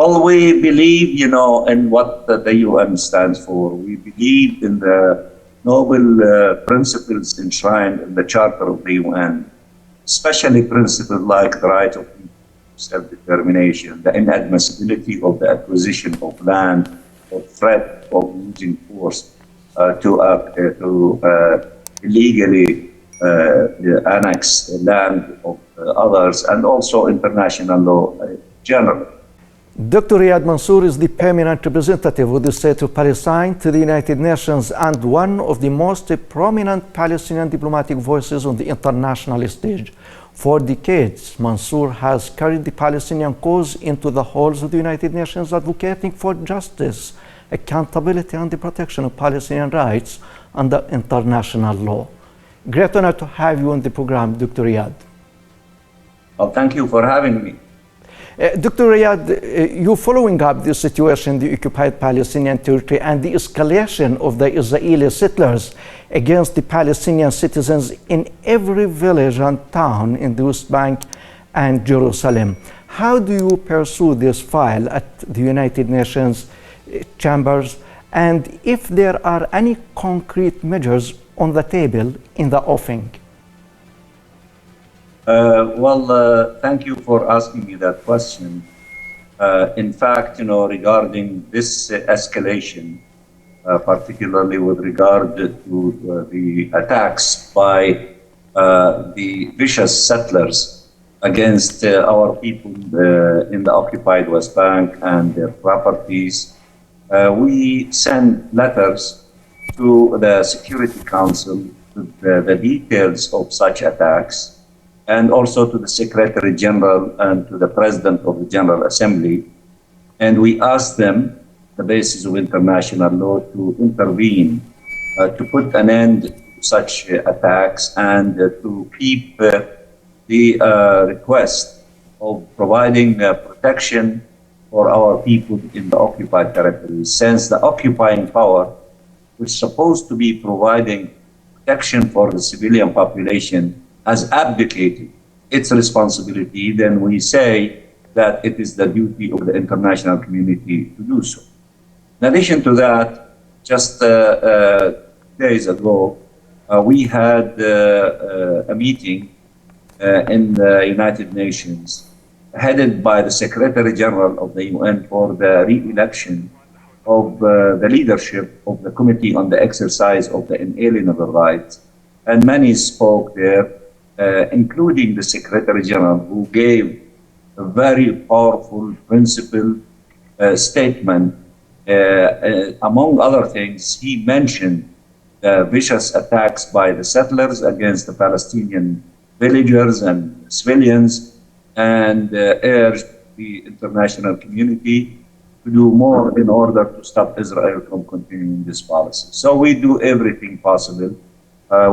Well, we believe, in what the UN stands for. We believe in the noble principles enshrined in the Charter of the UN, especially principles like the right of self-determination, the inadmissibility of the acquisition of land, or threat of using force to illegally annex land of others, and also international law generally. Dr. Riyad Mansour is the permanent representative of the State of Palestine to the United Nations and one of the most prominent Palestinian diplomatic voices on the international stage. For decades, Mansour has carried the Palestinian cause into the halls of the United Nations, advocating for justice, accountability, and the protection of Palestinian rights under international law. Great honor to have you on the program, Dr. Riyad. Well, thank you for having me. Dr. Riyad, you're following up the situation in the occupied Palestinian territory and the escalation of the Israeli settlers against the Palestinian citizens in every village and town in the West Bank and Jerusalem. How do you pursue this file at the United Nations chambers, and if there are any concrete measures on the table in the offing? Thank you for asking me that question. In fact, regarding this escalation, particularly with regard to the attacks by the vicious settlers against our people in the occupied West Bank and their properties, we send letters to the Security Council with the details of such attacks, and also to the Secretary General and to the President of the General Assembly. And we asked them, the basis of international law, to intervene, to put an end to such attacks, and to keep the request of providing protection for our people in the occupied territories, since the occupying power, which is supposed to be providing protection for the civilian population, has abdicated its responsibility. Then we say that it is the duty of the international community to do so. In addition to that, just days ago, we had a meeting in the United Nations headed by the Secretary General of the UN for the re-election of the leadership of the Committee on the Exercise of the Inalienable Rights. And many spoke there, including the Secretary General, who gave a very powerful principled statement. Among other things, he mentioned the vicious attacks by the settlers against the Palestinian villagers and civilians, and urged the international community to do more in order to stop Israel from continuing this policy. So we do everything possible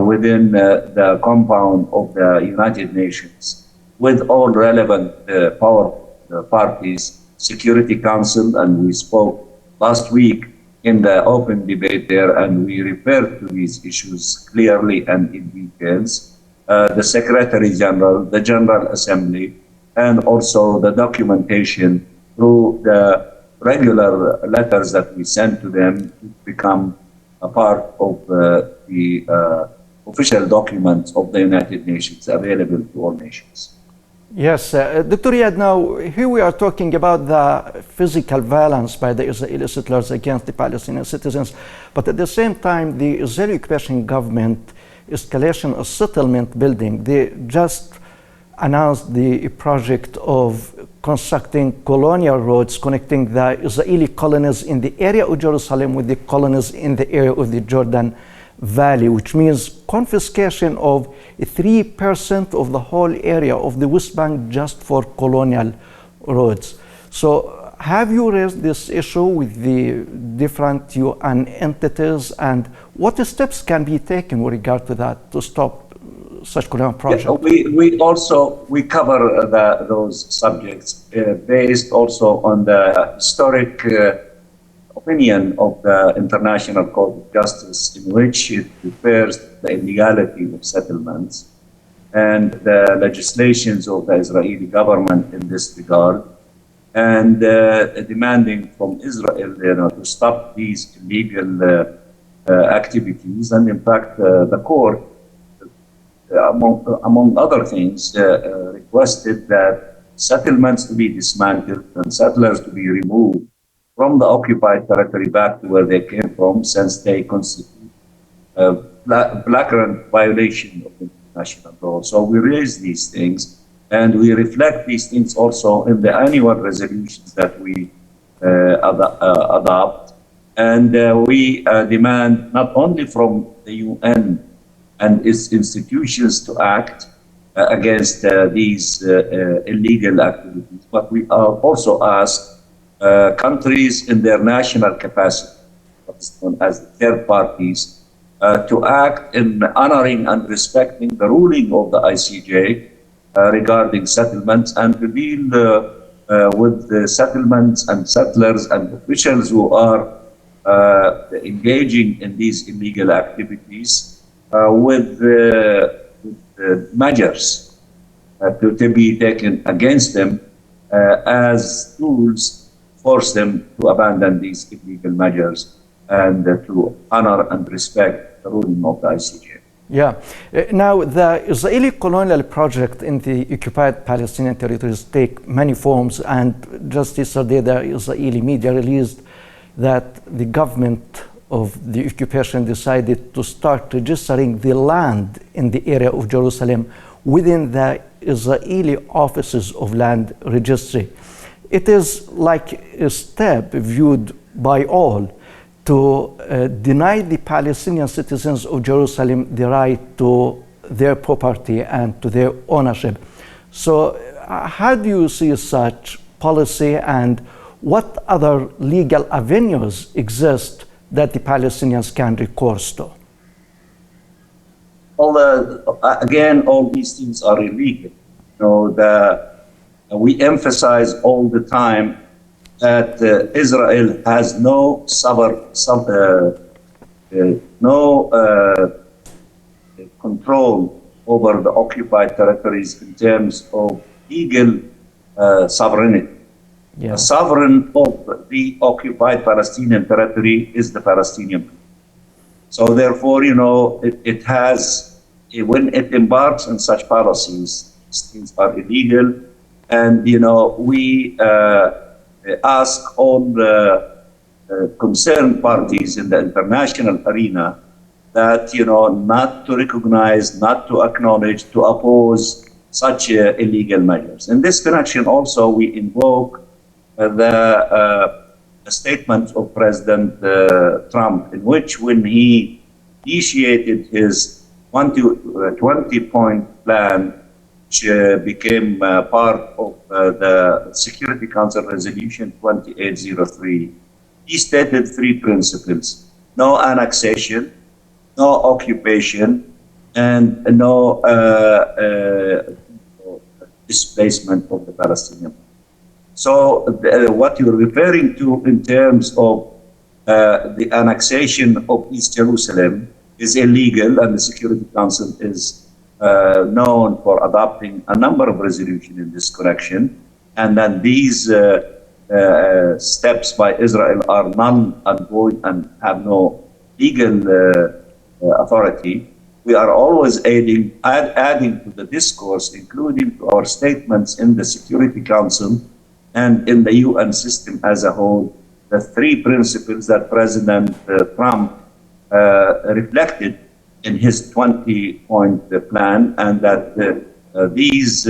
within the compound of the United Nations with all relevant powerful parties, Security Council, and we spoke last week in the open debate there, and we referred to these issues clearly and in details. The Secretary General, the General Assembly, and also the documentation through the regular letters that we send to them to become a part of the official documents of the United Nations available to all nations. Yes, Dr. Riyad, now here we are talking about the physical violence by the Israeli settlers against the Palestinian citizens, but at the same time, the Israeli occupation government escalation of settlement building, they just announced the project of constructing colonial roads connecting the Israeli colonies in the area of Jerusalem with the colonies in the area of the Jordan Valley, which means confiscation of 3% of the whole area of the West Bank just for colonial roads. So have you raised this issue with the different UN entities, and what steps can be taken with regard to that to stop such colonial projects? Yeah, we cover those subjects based also on the historic opinion of the International Court of Justice, in which it refers to the illegality of settlements and the legislations of the Israeli government in this regard. and demanding from Israel, to stop these illegal activities. And in fact, the court, among other things, requested that settlements to be dismantled and settlers to be removed from the occupied territory back to where they came from, since they constitute a flagrant violation of international law. So we raise these things, and we reflect these things also in the annual resolutions that we adopt. And we demand not only from the UN and its institutions to act against these illegal activities, but we also ask countries in their national capacity, what's known as the third parties, to act in honoring and respecting the ruling of the ICJ regarding settlements, and to deal with the settlements and settlers and officials who are engaging in these illegal activities with measures to be taken against them as tools force them to abandon these illegal measures and to honor and respect the ruling of the ICJ. Yeah. Now, the Israeli colonial project in the occupied Palestinian territories take many forms, and just yesterday the Israeli media released that the government of the occupation decided to start registering the land in the area of Jerusalem within the Israeli offices of land registry. It is like a step viewed by all to deny the Palestinian citizens of Jerusalem the right to their property and to their ownership. So how do you see such policy, and what other legal avenues exist that the Palestinians can recourse to? Well, again, all these things are illegal. We emphasize all the time that Israel has no control over the occupied territories in terms of legal sovereignty. Yeah. The sovereign of the occupied Palestinian territory is the Palestinian people. So therefore, it has, when it embarks on such policies, these things are illegal. And, we ask all the concerned parties in the international arena that, not to recognize, not to acknowledge, to oppose such illegal measures. In this connection also, we invoke the statement of President Trump, in which when he initiated his 20-point plan, which became part of the Security Council Resolution 2803, he stated three principles: no annexation, no occupation, and no displacement of the Palestinian. So what you're referring to in terms of the annexation of East Jerusalem is illegal, and the Security Council is known for adopting a number of resolutions in this connection, and then these steps by Israel are null and void and have no legal authority. We are always adding to the discourse, including to our statements in the Security Council and in the UN system as a whole, the three principles that President Trump reflected in his 20-point plan, and that these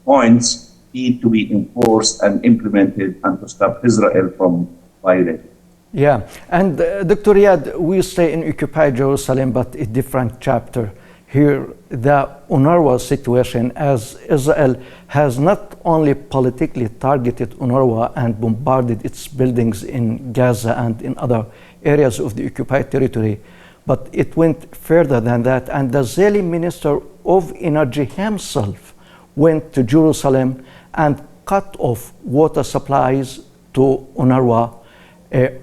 points need to be enforced and implemented and to stop Israel from violating. Yeah, and Dr. Riyad, we stay in occupied Jerusalem, but a different chapter. Here, the UNRWA situation, as Israel has not only politically targeted UNRWA and bombarded its buildings in Gaza and in other areas of the occupied territory, but it went further than that, and the Israeli Minister of Energy himself went to Jerusalem and cut off water supplies to UNRWA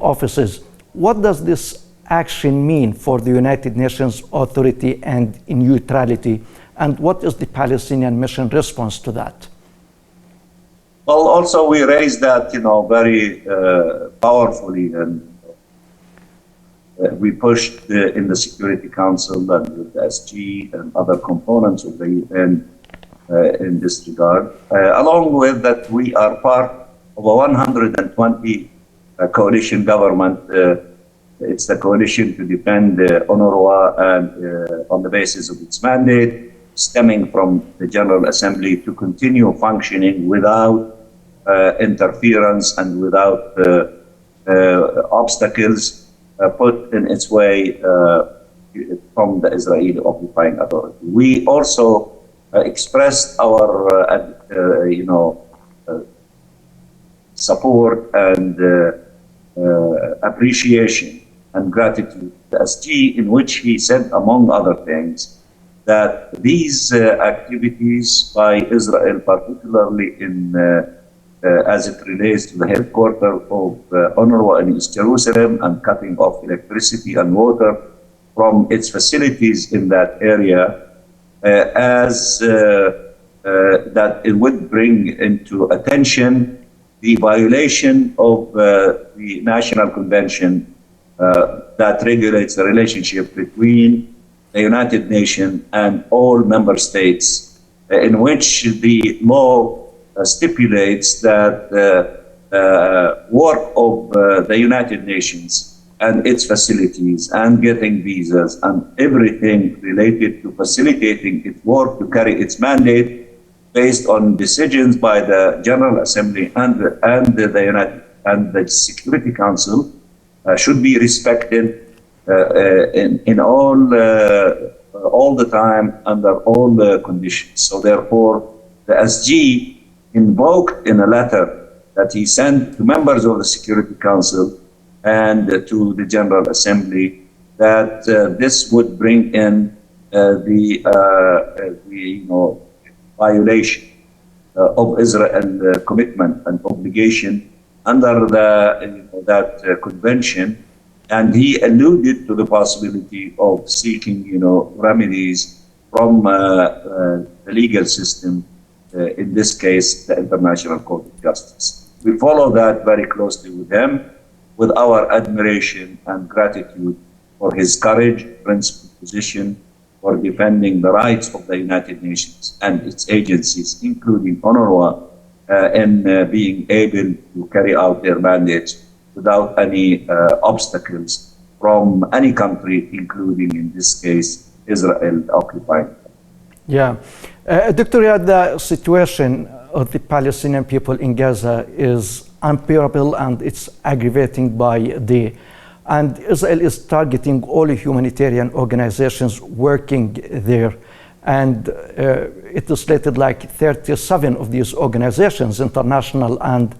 offices. What does this action mean for the United Nations authority and neutrality, and what is the Palestinian mission response to that? Well, also we raised that, very powerfully, and we pushed in the Security Council and with the SG and other components of the UN in this regard, along with that we are part of a 120 coalition government. It's the coalition to defend UNRWA and on the basis of its mandate, stemming from the General Assembly, to continue functioning without interference and without obstacles put in its way from the Israeli occupying authority. We also expressed our, support and appreciation and gratitude to SG, in which he said, among other things, that these activities by Israel, particularly in as it relates to the headquarters of UNRWA in East Jerusalem and cutting off electricity and water from its facilities in that area, that it would bring into attention the violation of the National Convention that regulates the relationship between the United Nations and all member states, in which the law stipulates that work of the United Nations and its facilities and getting visas and everything related to facilitating its work to carry its mandate based on decisions by the General Assembly and the Security Council should be respected in all the time under all the conditions. So therefore, the SG invoked in a letter that he sent to members of the Security Council and to the General Assembly that this would bring in the violation of Israel commitment and obligation under that convention, and he alluded to the possibility of seeking remedies from the legal system. In this case, the International Court of Justice. We follow that very closely with him, with our admiration and gratitude for his courage, principled position for defending the rights of the United Nations and its agencies, including UNRWA, in being able to carry out their mandates without any obstacles from any country, including, in this case, Israel occupying. Yeah. Dr. Riyad, the situation of the Palestinian people in Gaza is unbearable and it's aggravating by day. And Israel is targeting all humanitarian organizations working there. And it is stated like 37 of these organizations, international and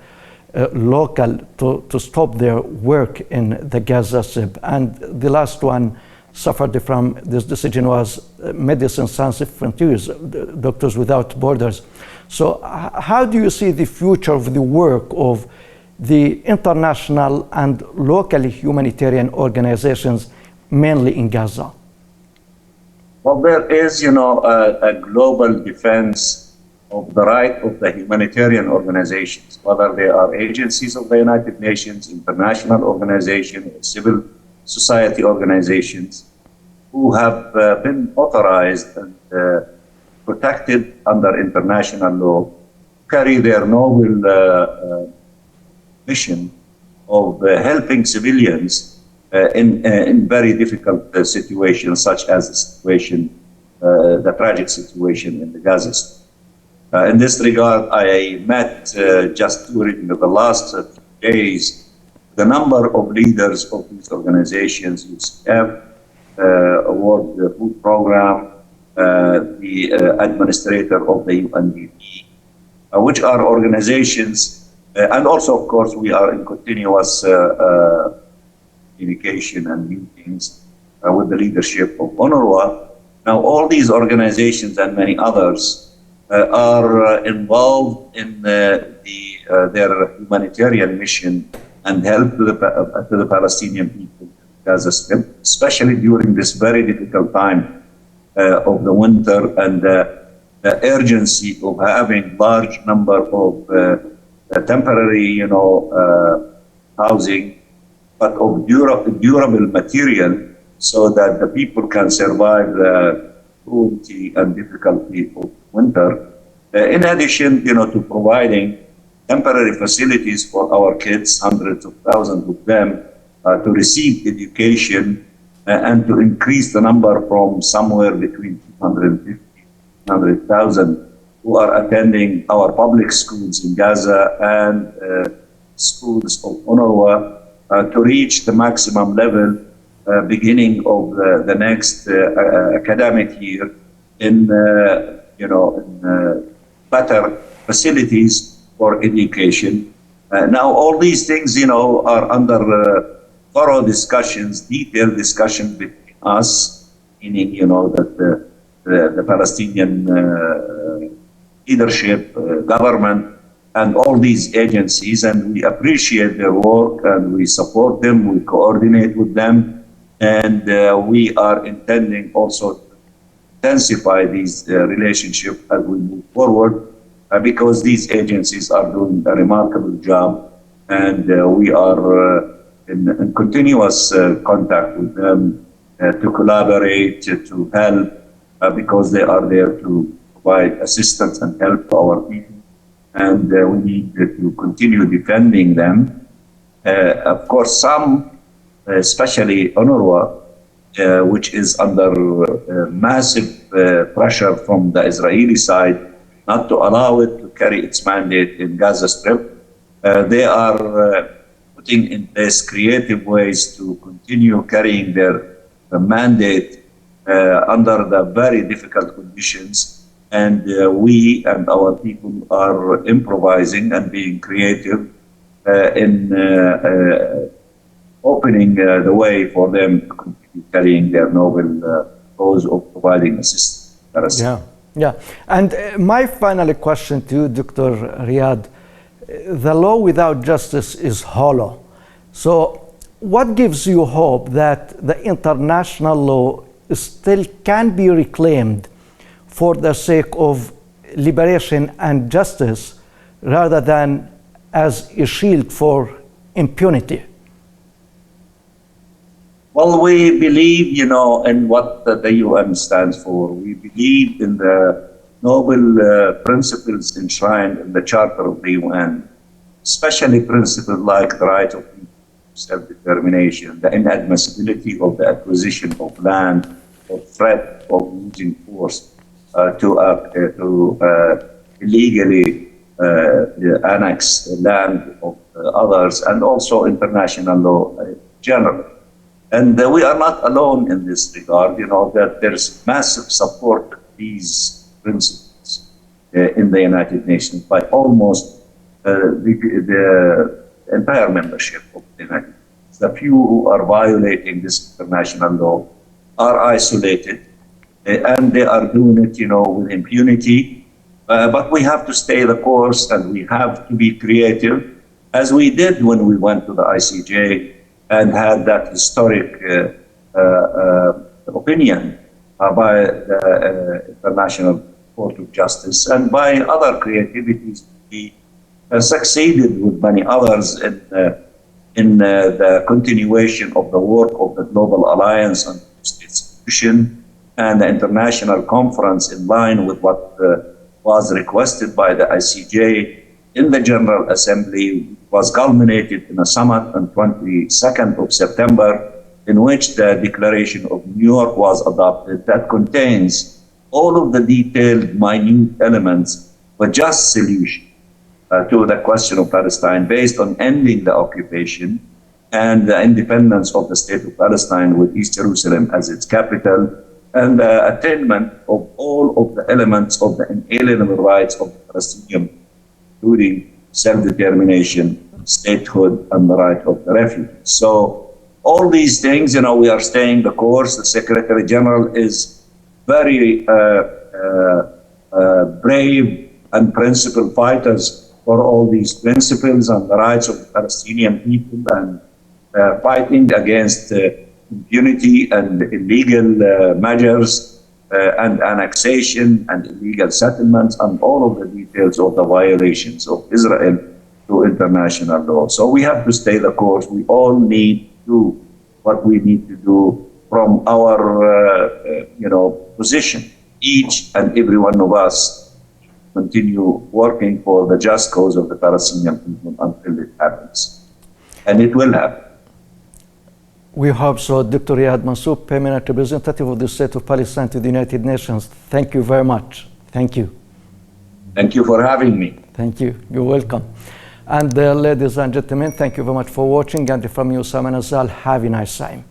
local, to stop their work in the Gaza Strip. And the last one suffered from this decision was Medicine Sans Frontiers, Doctors Without Borders. So how do you see the future of the work of the international and local humanitarian organizations, mainly in Gaza? Well, there is, a global defense of the right of the humanitarian organizations, whether they are agencies of the United Nations, international organizations, civil society organizations, who have been authorized and protected under international law, carry their noble mission of helping civilians in very difficult situations, such as the tragic situation in the Gaza Strip. In this regard, I met just during the last days the number of leaders of these organizations who have award the food program, the administrator of the UNDP, which are organizations, and also, of course, we are in continuous communication and meetings with the leadership of UNRWA. Now, all these organizations and many others are involved in their humanitarian mission and help to the Palestinian people in Gaza Strip, especially during this very difficult time of the winter and the urgency of having large number of temporary, housing, but of durable material, so that the people can survive the cruelty and difficulty of winter. In addition, to providing temporary facilities for our kids, hundreds of thousands of them, to receive education and to increase the number from somewhere between 250 and 100,000 who are attending our public schools in Gaza and schools of UNRWA to reach the maximum level beginning of the next academic year in better facilities for education. Now, all these things, are under thorough discussions, detailed discussion between us, meaning, that the Palestinian leadership, government, and all these agencies, and we appreciate their work and we support them, we coordinate with them, and we are intending also to intensify these relationships as we move forward, because these agencies are doing a remarkable job, and we are in continuous contact with them to collaborate, to help, because they are there to provide assistance and help to our people, and we need to continue defending them. Of course, some, especially UNRWA, which is under massive pressure from the Israeli side not to allow it to carry its mandate in Gaza Strip, they are putting in place creative ways to continue carrying their mandate under the very difficult conditions. And we and our people are improvising and being creative in opening the way for them to continue carrying their noble cause of providing assistance. Yeah. And my final question to you, Dr. Riyad, the law without justice is hollow. So what gives you hope that the international law still can be reclaimed for the sake of liberation and justice, rather than as a shield for impunity? Well, we believe, in what the UN stands for. We believe in the noble principles enshrined in the Charter of the UN, especially principles like the right of self-determination, the inadmissibility of the acquisition of land or threat of using force to illegally annex the land of others, and also international law generally. And we are not alone in this regard, that there's massive support for these principles in the United Nations by almost the entire membership of the United Nations. The few who are violating this international law are isolated, and they are doing it, with impunity. But we have to stay the course, and we have to be creative, as we did when we went to the ICJ and had that historic opinion by the International Court of Justice, and by other creativities. We succeeded with many others in the continuation of the work of the Global Alliance on Institution and the international conference, in line with what was requested by the ICJ in the General Assembly, was culminated in a summit on 22nd of September, in which the Declaration of New York was adopted, that contains all of the detailed, minute elements of a just solution to the question of Palestine, based on ending the occupation and the independence of the State of Palestine, with East Jerusalem as its capital, and the attainment of all of the elements of the inalienable rights of the Palestinian, including self-determination, statehood, and the right of the refugees. So all these things, we are staying the course. The Secretary General is very brave and principled fighters for all these principles and the rights of the Palestinian people, and fighting against impunity and illegal measures and annexation and illegal settlements, and all of the details of the violations of Israel to international law. So we have to stay the course. We all need to do what we need to do from our, position. Each and every one of us continue working for the just cause of the Palestinian people until it happens. And it will happen. We hope so. Dr. Riyad Mansour, Permanent Representative of the State of Palestine to the United Nations. Thank you very much. Thank you. Thank you for having me. Thank you. You're welcome. And ladies and gentlemen, thank you very much for watching. And from you, Saman Azal, have a nice time.